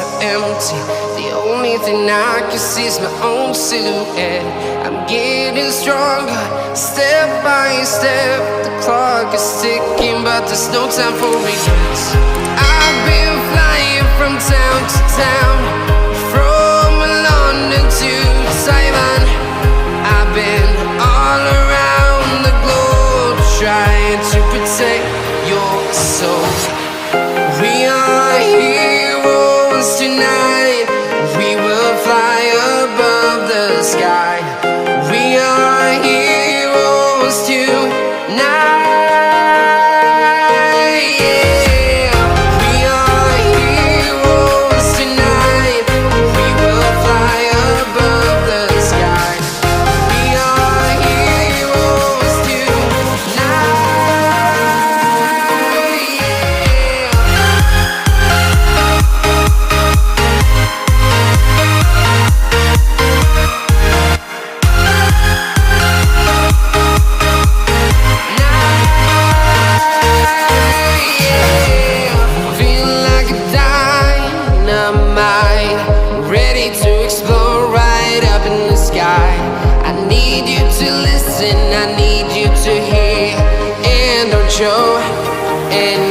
so empty. The only thing I can see is my own silhouette. I'm getting stronger, step by step. The clock is ticking, but there's no time for regrets. I've been flying from town to town, from London to Taiwan. I've been all around the globe, trying to protect your soul. We are heroes tonight. We will fly above the sky. We are heroes tonight. Yeah. We are heroes tonight. We will fly above the sky. We are heroes tonight. Ready to explore right up in the sky. I need you to listen, I need you to hear, and don't show. And